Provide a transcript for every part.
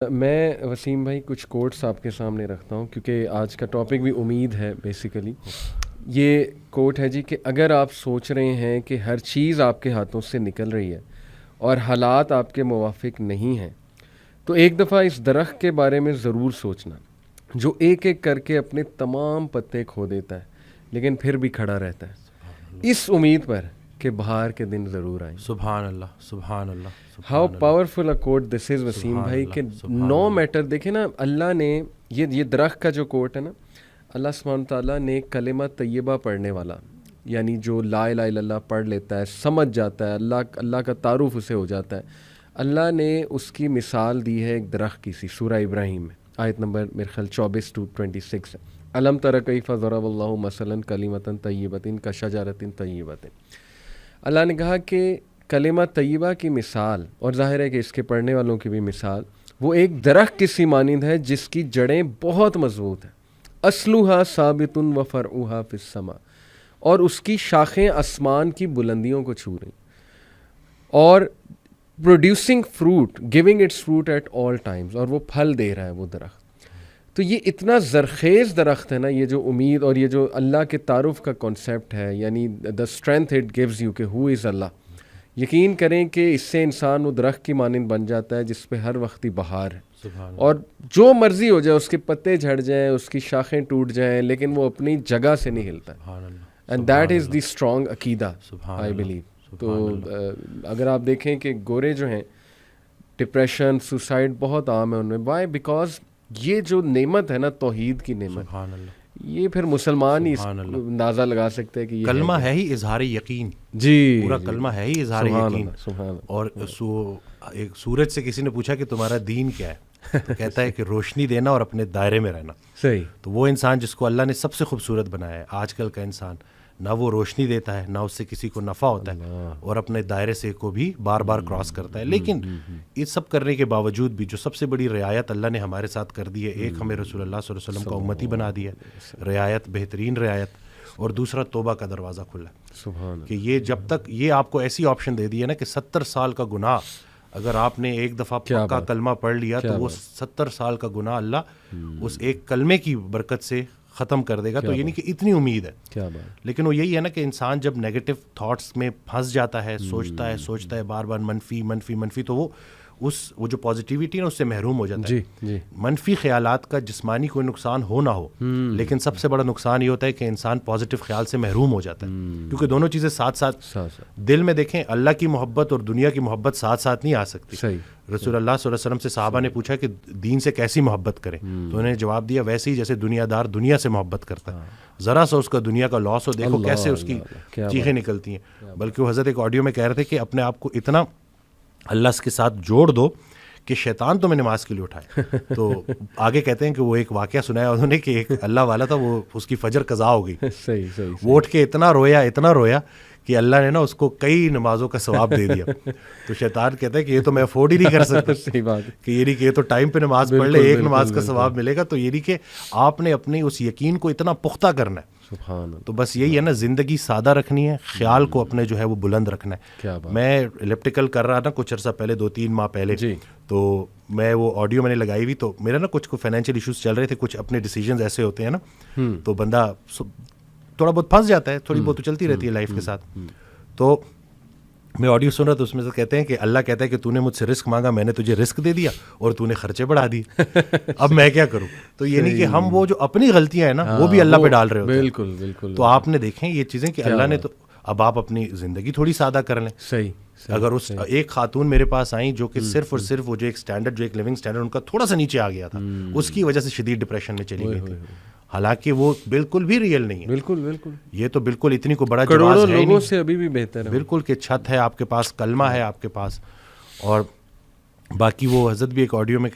میں وسیم بھائی کچھ کوٹس آپ کے سامنے رکھتا ہوں کیونکہ آج کا ٹاپک بھی امید ہے بیسیکلی. یہ کوٹ ہے جی کہ اگر آپ سوچ رہے ہیں کہ ہر چیز آپ کے ہاتھوں سے نکل رہی ہے اور حالات آپ کے موافق نہیں ہیں تو ایک دفعہ اس درخت کے بارے میں ضرور سوچنا جو ایک ایک کر کے اپنے تمام پتے کھو دیتا ہے لیکن پھر بھی کھڑا رہتا ہے اس امید پر کہ بہار کے دن ضرور آئیں. سبحان اللہ سبحان اللہ. ہاؤ پاورفل اے کوٹ دس از وسیم بھائی کہ نو میٹر. دیکھیں نا اللہ نے یہ درخت کا جو کوٹ ہے نا, اللہ سبحانہ تعالیٰ نے کلمہ طیبہ پڑھنے والا یعنی جو لا الہ الا اللہ پڑھ لیتا ہے, سمجھ جاتا ہے, اللہ کا تعارف اسے ہو جاتا ہے, اللہ نے اس کی مثال دی ہے ایک درخت کی سی سورہ ابراہیم میں آیت نمبر میرے خیال 24-26 ہے. علم تر کیف ضرب اللہ مثلا کلمۃ طیبۃ کشجرۃ طیبۃ. اللہ نے کہا کہ کلمہ طیبہ کی مثال, اور ظاہر ہے کہ اس کے پڑھنے والوں کی بھی مثال, وہ ایک درخت کی سی مانند ہے جس کی جڑیں بہت مضبوط ہیں. اصلھا ثابت و فرعھا فی السماء, اور اس کی شاخیں آسمان کی بلندیوں کو چھو رہی, اور producing fruit, giving its fruit at all times, اور وہ پھل دے رہا ہے وہ درخت. تو یہ اتنا زرخیز درخت ہے نا, یہ جو امید اور یہ جو اللہ کے تعارف کا کانسیپٹ ہے, یعنی the strength it gives you کہ ہو از اللہ. یقین کریں کہ اس سے انسان وہ درخت کی مانند بن جاتا ہے جس پہ ہر وقت ہی بہار ہے, اور جو مرضی ہو جائے, اس کے پتے جھڑ جائیں, اس کی شاخیں ٹوٹ جائیں, لیکن وہ اپنی جگہ سے نہیں ہلتا. And that is the strong عقیدہ آئی بلیو. تو اگر آپ دیکھیں کہ گورے جو ہیں, ڈپریشن, سوسائڈ بہت عام ہے ان میں. وائی؟ بیکاز یہ جو نعمت ہے نا, توحید کی نعمت, یہ پھر مسلمان ہی اندازہ لگا سکتے ہیں کہ یہ کلمہ ہے ہی اظہار یقین. جی, پورا کلمہ ہے ہی اظہار یقین. اور ایک سورج سے کسی نے پوچھا کہ تمہارا دین کیا ہے, تو کہتا ہے کہ روشنی دینا اور اپنے دائرے میں رہنا. صحیح. تو وہ انسان جس کو اللہ نے سب سے خوبصورت بنایا ہے, آج کل کا انسان نہ وہ روشنی دیتا ہے, نہ اس سے کسی کو نفع ہوتا ہے, اور اپنے دائرے سے کو بھی بار بار کراس کرتا ہے. لیکن یہ سب کرنے کے باوجود بھی جو سب سے بڑی رعایت اللہ نے ہمارے ساتھ کر دی ہے, ایک ہمیں رسول اللہ صلی اللہ علیہ وسلم کا امتی بنا دیا ہے, رعایت, بہترین رعایت, اور دوسرا توبہ کا دروازہ کھلا ہے. کہ یہ جب تک یہ آپ کو ایسی آپشن دے دی ہے نا کہ 70 سال کا گناہ اگر آپ نے ایک دفعہ پکا کلمہ پڑھ لیا تو وہ 70 سال کا گناہ اللہ اس ایک کلمے کی برکت سے ختم کر دے گا. تو یعنی کہ اتنی امید ہے. لیکن وہ یہی ہے نا کہ انسان جب نیگیٹو تھاٹس میں پھنس جاتا ہے, سوچتا ہے بار بار منفی, تو وہ جو پازیٹیوٹی ہے اس سے محروم ہو جاتا ہے. منفی خیالات کا جسمانی کوئی نقصان ہو نہ ہو, لیکن سب سے بڑا نقصان یہ ہوتا ہے کہ انسان پازیٹیو خیال سے محروم ہو جاتا ہے, کیونکہ دونوں چیزیں ساتھ ساتھ دل میں, دیکھیں اللہ کی محبت اور دنیا کی محبت ساتھ ساتھ نہیں آ سکتی. رسول اللہ صلی اللہ علیہ وسلم سے صحابہ نے پوچھا کہ دین سے کیسی محبت کریں, تو انہوں نے جواب دیا ویسے ہی جیسے دنیا دار دنیا سے محبت کرتا ہے, ذرا سا اس کا دنیا کا لاس ہو, دیکھو کیسے اس کی چیخیں نکلتی ہیں. بلکہ وہ حضرت ایک آڈیو میں کہہ رہے تھے کہ اپنے آپ کو اتنا اللہ کے ساتھ جوڑ دو کہ شیطان تمہیں نماز کے لیے اٹھائے. تو آگے کہتے ہیں کہ وہ ایک واقعہ سنایا انہوں نے کہ ایک اللہ والا تھا, وہ اس کی فجر قضا ہو گئی, وہ اٹھ کے اتنا رویا کہ اللہ نے نا اس کو کئی نمازوں کا ثواب دے دیا. تو شیطان کہتا ہے کہ یہ تو میں افورڈ ہی نہیں کر سکتا. صحیح بات کہ یہ نہیں کہ یہ تو ٹائم پہ نماز پڑھ لے, ایک نماز کا ثواب ملے گا. تو یہ نہیں کہ آپ نے اپنے اس یقین کو اتنا پختہ کرنا ہے. تو بس یہی ہے نا, زندگی سادہ رکھنی ہے, خیال کو اپنے جو ہے وہ بلند رکھنا ہے. میں الیپٹیکل کر رہا تھا کچھ عرصہ پہلے, 2-3 ماہ پہلے, تو میں وہ آڈیو میں نے لگائی ہوئی, تو میرا نا کچھ فائنینشیل ایشوز چل رہے تھے, کچھ اپنے ڈیسیجنز ایسے ہوتے ہیں نا, تو بندہ تھوڑا بہت پھنس جاتا ہے, تھوڑی بہت تو چلتی رہتی ہے لائف کے ساتھ. تو میں آڈیو سن رہا تو اس میں سے کہتے ہیں کہ اللہ کہتا ہے کہ تو نے مجھ سے رزق مانگا, میں نے تجھے رزق دے دیا اور تو نے خرچے بڑھا دیے, اب میں کیا کروں. تو یہ نہیں کہ ہم وہ جو اپنی غلطیاں ہیں نا وہ بھی اللہ پہ ڈال رہے ہوتے ہیں. بالکل. تو آپ نے دیکھیں یہ چیزیں کہ اللہ نے, تو اب آپ اپنی زندگی تھوڑی سادہ کر لیں. صحیح. اگر اس ایک خاتون میرے پاس آئیں جو کہ صرف اور صرف وہ جو ایک اسٹینڈرڈ, جو ایک لیونگ اسٹینڈرڈ ان کا تھوڑا سا نیچے آ گیا تھا, اس کی وجہ سے شدید ڈپریشن میں چلی گئی تھی, حالانکہ وہ بالکل بھی ریئل نہیں ہے. بالکل. یہ تو بالکل اتنی کو بڑا کروڑوں لوگوں سے ابھی بھی بہتر ہے. بالکل کہ چھت ہے آپ کے پاس, کلمہ ہے آپ کے پاس. اور باقی وہ حضرت بھی ایک آڈیو میں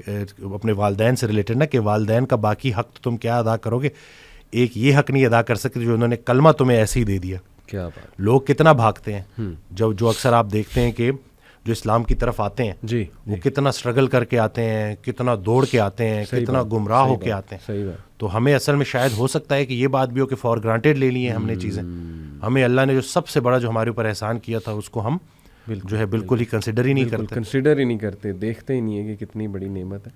اپنے والدین سے ریلیٹڈ نا, کہ والدین کا باقی حق تو تم کیا ادا کرو گے, ایک یہ حق نہیں ادا کر سکتے جو انہوں نے کلمہ تمہیں ایسے ہی دے دیا. کیا بات. لوگ کتنا بھاگتے ہیں, جو اکثر آپ دیکھتے ہیں کہ جو اسلام کی طرف آتے ہیں وہ کتنا اسٹرگل کر کے آتے ہیں, کتنا دوڑ کے آتے ہیں, کتنا گمراہ ہو کے آتے ہیں. تو ہمیں اصل میں شاید ہو سکتا ہے کہ یہ بات بھی ہو کہ فار گرانٹیڈ لے لی ہیں ہم نے چیزیں. ہمیں اللہ نے جو سب سے بڑا جو ہمارے اوپر احسان کیا تھا اس کو ہم جو ہے بالکل ہی کنسیڈر ہی نہیں کرتے, دیکھتے ہی نہیں ہے کہ کتنی بڑی نعمت ہے.